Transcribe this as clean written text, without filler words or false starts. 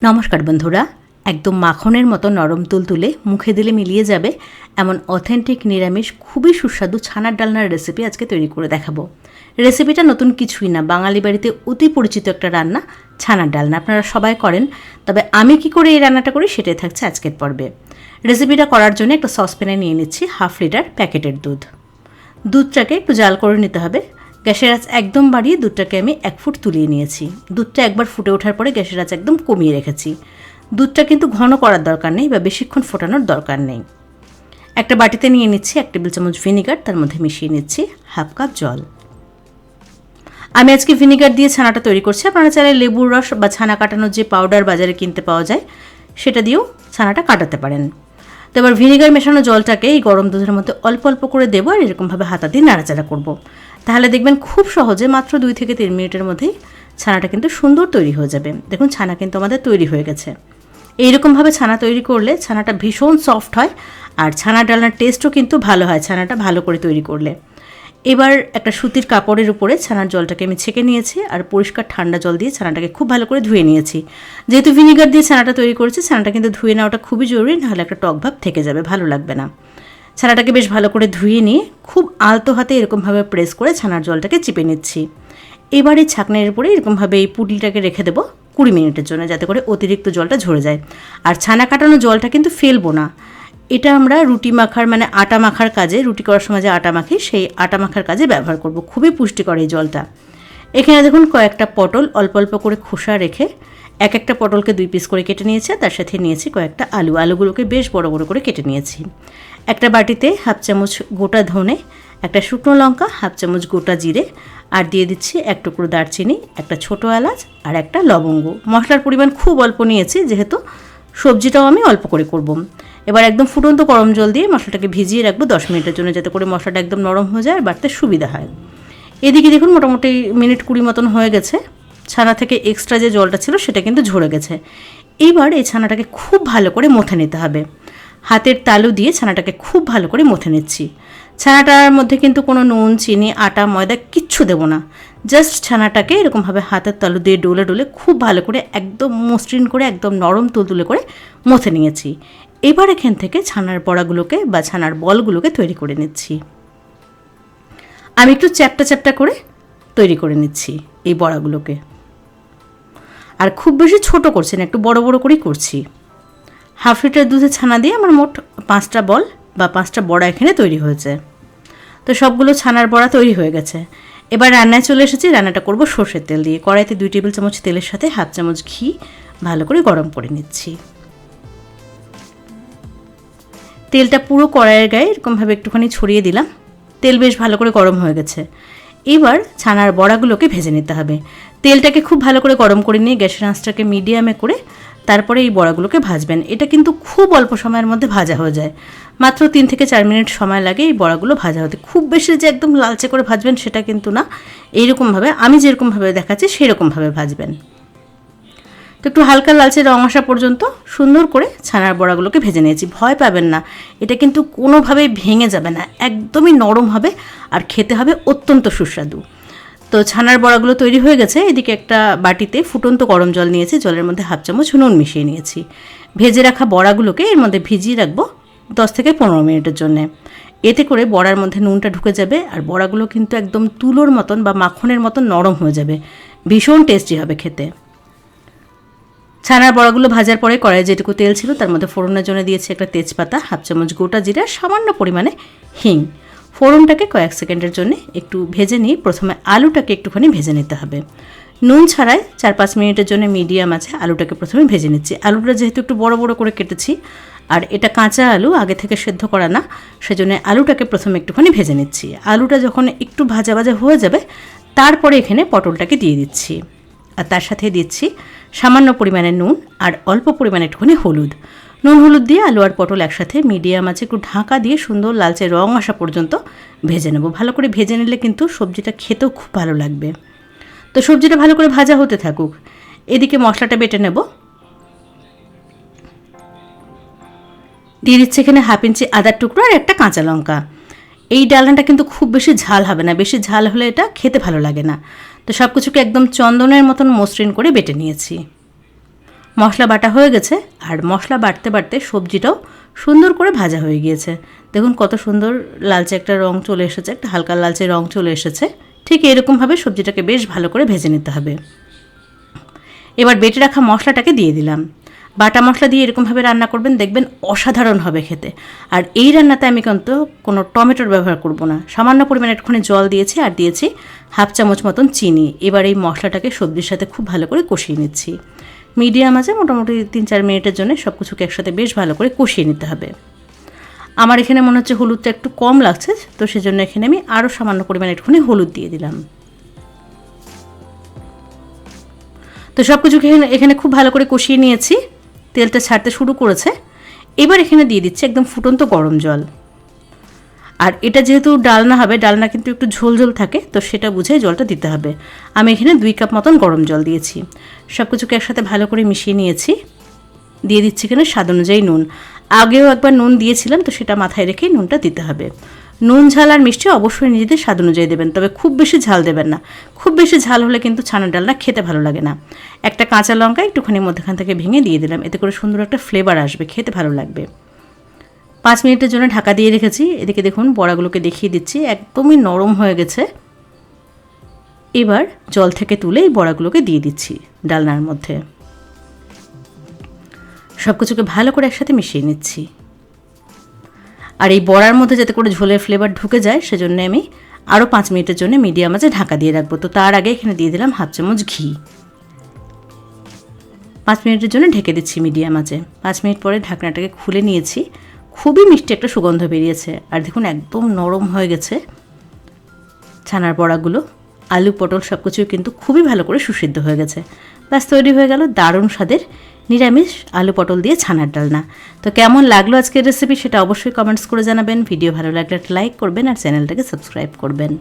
নমস্কার বন্ধুরা, একদম মাখনের মতো নরম তুলতুলে মুখে দিলে মিলিয়ে যাবে এমন অথেন্টিক নিরামিষ খুবই সুস্বাদু ছানার ডালনার রেসিপি আজকে তৈরি করে দেখাবো। রেসিপিটা নতুন কিছুই না, বাঙালি বাড়িতে অতি পরিচিত একটা রান্না ছানার ডালনা। আপনারা সবাই করেন, তবে আমি কি করে এই রান্নাটা করি সেটাই থাকছে আজকের পর্বে। রেসিপিটা করার জন্য একটা সসপ্যানে নিয়ে নিচ্ছি 1/2 লিটার প্যাকেটের দুধ। দুধটাকে একটু জাল করে নিতে হবে। গ্যাসের আঁচ একদম বাড়িয়ে দুধটাকে আমি 1 ফুট তুলিয়ে নিয়েছি। দুধটা একবার ফুটে ওঠার পরে গ্যাসের আঁচ একদম কমিয়ে রেখেছি। দুধটা কিন্তু ঘন করার দরকার নেই বা বেশিক্ষণ ফোটানোর দরকার নেই। একটা বাটিতে নিয়ে নিচ্ছি 1 টেবিল চামচ ভিনিগার, তার মধ্যে মিশিয়ে নিচ্ছি 1/2 কাপ জল। আমি আজকে ভিনিগার দিয়ে ছানাটা তৈরি করছি। আপনারা চাইলে লেবুর রস বা ছানা কাটানোর যে পাউডার বাজারে কিনতে পাওয়া যায় সেটা দিয়েও ছানাটা কাটাতে পারেন। তো এবার ভিনিগার মেশানো জলটাকে এই গরম দুধের মধ্যে অল্প অল্প করে দেবো আর এরকমভাবে হাতা দিয়ে নাড়াচাড়া করবো। তাহলে দেখবেন খুব সহজে মাত্র 2 থেকে 3 মিনিটের মধ্যেই ছানাটা কিন্তু সুন্দর তৈরি হয়ে যাবে। দেখুন ছানা কিন্তু আমাদের তৈরি হয়ে গেছে। এইরকমভাবে ছানা তৈরি করলে ছানাটা ভীষণ সফট হয় আর ছানা ডালনার টেস্টও কিন্তু ভালো হয় ছানাটা ভালো করে তৈরি করলে। এবার একটা সুতির কাপড়ের উপরে ছানার জলটাকে আমি ছেঁকে নিয়েছি আর পরিষ্কার ঠান্ডা জল দিয়ে ছানাটাকে খুব ভালো করে ধুয়ে নিয়েছি। যেহেতু ভিনিগার দিয়ে ছানাটা তৈরি করেছি, ছানাটা কিন্তু ধুয়ে নেওয়াটা খুবই জরুরি, নাহলে একটা টক ভাব থেকে যাবে, ভালো লাগবে না। ছানাটাকে বেশ ভালো করে ধুয়ে নিয়ে খুব আলতো হাতে এরকমভাবে প্রেস করে ছানার জলটাকে চিপে নিচ্ছি। এবার এই ছাঁকনির উপরে এরকমভাবে এই পুটলিটাকে রেখে দেবো 20 মিনিটের জন্য, যাতে করে অতিরিক্ত জলটা ঝরে যায়। আর ছানা কাটানো জলটা কিন্তু ফেলবো না। এটা আমরা রুটি মাখার মানে আটা মাখার কাজে, রুটি করার সময় যে আটা মাখি সেই আটা মাখার কাজে ব্যবহার করব। খুবই পুষ্টিকর এই জলটা। এখানে দেখুন কয়েকটা পটল অল্প অল্প করে খোসা রেখে এক একটা পটলকে 2 পিস করে কেটে নিয়েছি। তার সাথে নিয়েছি কয়েকটা আলুগুলোকে বেশ বড় বড় করে কেটে নিয়েছি। একটা বাটিতে 1/2 চামচ গোটা ধনে, একটা শুকনো লঙ্কা, 1/2 চামচ গোটা জিরে আর দিয়ে দিচ্ছি 1 টুকরো দারচিনি, একটা ছোটো এলাচ আর একটা লবঙ্গ। মশলার পরিমাণ খুব অল্প নিয়েছি, যেহেতু সবজিটাও আমি অল্প করে করব। এবার একদম ফুটন্ত গরম জল দিয়ে মশলাটাকে ভিজিয়ে রাখবো 10 মিনিটের জন্য, যাতে করে মশলাটা একদম নরম হয়ে যায় আর বাড়তে সুবিধা হয়। এদিকে দেখুন মোটামুটি মিনিট 20 মতন হয়ে গেছে। ছানা থেকে এক্সট্রা যে জলটা ছিল সেটা কিন্তু ঝরে গেছে। এইবার এই ছানাটাকে খুব ভালো করে মথে নিতে হবে। হাতের তালু দিয়ে ছানাটাকে খুব ভালো করে মথে নিচ্ছি। ছানাটার মধ্যে কিন্তু কোনো নুন, চিনি, আটা, ময়দা কিচ্ছু দেবো না। জাস্ট ছানাটাকে এরকমভাবে হাতের তালু দিয়ে ডলে ডলে খুব ভালো করে একদম মসৃণ করে একদম নরম তুলতুলে করে মথে নিয়েছি। এবার এখান থেকে ছানার বড়াগুলোকে বা ছানার বলগুলোকে তৈরি করে নিচ্ছি। আমি একটু চ্যাপটা চ্যাপটা করে তৈরি করে নিচ্ছি এই বড়াগুলোকে। আর খুব বেশি ছোট করছি না, একটু বড় বড় করেই করছি। 1/2 লিটার দুধে ছানা দিয়ে আমার মোট 5টা বল বা 5টা বড়া এখানে তৈরি হয়েছে। তো সবগুলো ছানার বড়া তৈরি হয়ে গেছে। এবার রান্নায় চলে এসেছি। রান্নাটা করব সর্ষের তেল দিয়ে। কড়াইতে 2 টেবিল চামচ তেলের সাথে 1/2 চামচ ঘি ভালো করে গরম করে নিচ্ছি। তেলটা পুরো কড়াইয়ের গায়ে এরকমভাবে একটুখানি ছড়িয়ে দিলাম। তেল বেশ ভালো করে গরম হয়ে গেছে। এবার ছানার বড়াগুলোকে ভেজে নিতে হবে। তেলটাকে খুব ভালো করে গরম করে নিয়ে গ্যাসের আঁচটাকে মিডিয়ামে করে তারপরে এই বড়াগুলোকে ভাজবেন। এটা কিন্তু খুব অল্প সময়ের মধ্যে ভাজা হয়ে যায়। মাত্র 3 থেকে 4 মিনিট সময় লাগে এই বড়াগুলো ভাজা হতে। খুব বেশি যে একদম লালচে করে ভাজবেন সেটা কিন্তু না। এইরকমভাবে আমি যেরকমভাবে দেখাচ্ছি সেরকমভাবে ভাজবেন। তো একটু হালকা লালচে রং আসা পর্যন্ত সুন্দর করে ছানার বড়াগুলোকে ভেজে নিয়েছি। ভয় পাবেন না, এটা কিন্তু কোনোভাবেই ভেঙে যাবে না, একদমই নরম হবে আর খেতে হবে অত্যন্ত সুস্বাদু। তো ছানার বড়াগুলো তৈরি হয়ে গেছে। এদিকে একটা বাটিতে ফুটন্ত গরম জল নিয়েছি, জলের মধ্যে 1/2 চামচ নুন মিশিয়ে নিয়েছি। ভেজে রাখা বড়াগুলোকে এর মধ্যে ভিজিয়ে রাখবো 10 থেকে 15 মিনিটের জন্যে। এতে করে বড়ার মধ্যে নুনটা ঢুকে যাবে আর বড়াগুলো কিন্তু একদম তুলোর মতন বা মাখনের মতন নরম হয়ে যাবে। ভীষণ টেস্টি হবে খেতে। ছানার বড়াগুলো ভাজার পরে কড়াইয়ে যেটুকু তেল ছিল তার মধ্যে ফোড়নের জন্য দিয়েছি একটা তেজপাতা, 1/2 চামচ গোটা জিরা, সামান্য পরিমাণে হিং। ফোড়নটাকে কয়েক সেকেন্ডের জন্য একটু ভেজে নিয়ে প্রথমে আলুটাকে একটুখানি ভেজে নিতে হবে। নুন ছাড়াই 4-5 মিনিটের জন্য মিডিয়াম আছে আলুটাকে প্রথমে ভেজে নিচ্ছি। আলুটা যেহেতু একটু বড় বড় করে কেটেছি আর এটা কাঁচা আলু, আগে থেকে সেদ্ধ করা না, সেজন্য আলুটাকে প্রথমে একটুখানি ভেজে নিচ্ছি। আলুটা যখন একটু ভাজা ভাজা হয়ে যাবে তারপরে এখানে পটলটাকে দিয়ে দিচ্ছি আর তার সাথে দিচ্ছি সামান্য পরিমাণে নুন আর অল্প পরিমাণে একটুখানি হলুদ। নুন হলুদ দিয়ে আলু আর পটল একসাথে মিডিয়াম আছে একটু ঢাকা দিয়ে সুন্দর লালচে রং আসা পর্যন্ত ভেজে নেব। ভালো করে ভেজে নিলে কিন্তু সবজিটা খেতেও খুব ভালো লাগবে। তো সবজিটা ভালো করে ভাজা হতে থাকুক। এদিকে মশলাটা বেটে নেব। দিয়ে দিচ্ছি এখানে 1/2 ইঞ্চি আদার টুকরো আর একটা কাঁচা লঙ্কা। এই ডালনাটা কিন্তু খুব বেশি ঝাল হবে না, বেশি ঝাল হলে এটা খেতে ভালো লাগে না। তো সব কিছুকে একদম চন্দনের মতন মসৃণ করে বেটে নিয়েছি। মশলা বাটা হয়ে গেছে, আর মশলা বাটতে বাটতে সবজিটাও সুন্দর করে ভাজা হয়ে গিয়েছে। দেখুন কত সুন্দর লালচে একটা রং চলে এসেছে, একটা হালকা লালচে রং চলে এসেছে। ঠিক এরকমভাবে সবজিটাকে বেশ ভালো করে ভেজে নিতে হবে। এবার বেটে রাখা মশলাটাকে দিয়ে দিলাম। বাটা মশলা দিয়ে এরকমভাবে রান্না করবেন, দেখবেন অসাধারণ হবে খেতে। আর এই রান্নাতে আমি কিন্তু কোনো টমেটোর ব্যবহার করব না, সামান্য পরিমাণে একটুখানি জল দিয়েছি, আর দিয়েছি হাফ চামচ মতন চিনি। এবার এই মশলাটাকে সবজির সাথে খুব ভালো করে কষিয়ে নিচ্ছি। মিডিয়াম আছে মোটামুটি 3-4 মিনিটের জন্য সব কিছুকে একসাথে বেশ ভালো করে কষিয়ে নিতে হবে। আমার এখানে মনে হচ্ছে হলুদটা একটু কম লাগছে, তো সেজন্য এখানে আমি আরও সামান্য পরিমাণে একটুখানি হলুদ দিয়ে দিলাম। তো সব কিছুকে এখানে খুব ভালো করে কষিয়ে নিয়েছি, তেলটা ছাড়তে শুরু করেছে। এবার এখানে দিয়ে দিচ্ছি একদম ফুটন্ত গরম জল। আর এটা যেহেতু ডালনা হবে, ডালনা কিন্তু একটু ঝোল ঝোল থাকে, তো সেটা বুঝে জলটা দিতে হবে। আমি এখানে 2 কাপ মতন গরম জল দিয়েছি। সব কিছুকে একসাথে ভালো করে মিশিয়ে নিয়েছি। দিয়ে দিচ্ছি এখানে স্বাদ অনুযায়ী নুন। আগেও একবার নুন দিয়েছিলাম, তো সেটা মাথায় রেখে নুনটা দিতে হবে। নুন ঝাল আর মিষ্টি অবশ্যই নিজেদের স্বাদ অনুযায়ী দেবেন, তবে খুব বেশি ঝাল দেবেন না। খুব বেশি ঝাল হলে কিন্তু ছানার ডালনা খেতে ভালো লাগে না। একটা কাঁচা লঙ্কা একটুখানি মধ্যখান থেকে ভেঙে দিয়ে দিলাম, এতে করে সুন্দর একটা ফ্লেভার আসবে, খেতে ভালো লাগবে। 5 মিনিটের জন্য ঢাকা দিয়ে রেখেছি। এদিকে দেখুন বড়াগুলোকে দেখিয়ে দিচ্ছি, একদমই নরম হয়ে গেছে। এবার জল থেকে তুলে এই বড়াগুলোকে দিয়ে দিচ্ছি ডালনার মধ্যে। সব কিছুকে ভালো করে একসাথে মিশিয়ে নিচ্ছি। আর এই বড়ার মধ্যে যাতে করে ঝোলের ফ্লেভার ঢুকে যায়, সেজন্য আমি আরও 5 মিনিটের জন্য মিডিয়াম আঁচে ঢাকা দিয়ে রাখবো। তো তার আগে এখানে দিয়ে দিলাম হাফ চামচ ঘি। 5 মিনিটের জন্য ঢেকে দিচ্ছি মিডিয়াম আঁচে। 5 মিনিট পরে ঢাকনাটাকে খুলে নিয়েছি। খুবই মিষ্টি একটা সুগন্ধ বেরিয়েছে, আর দেখুন একদম নরম হয়ে গেছে ছানার বড়াগুলো। আলু পটল সব কিছুই কিন্তু খুবই ভালো করে সুসিদ্ধ হয়ে গেছে। ব্যাস তৈরি হয়ে গেল দারুণ স্বাদের নিরামিষ আলু পটল দিয়ে ছানার ডালনা। তো কেমন লাগলো আজকের রেসিপি সেটা অবশ্যই কমেন্টস করে জানাবেন। ভিডিও ভালো লাগলে একটা লাইক করবেন, আর চ্যানেলটাকে সাবস্ক্রাইব করবেন।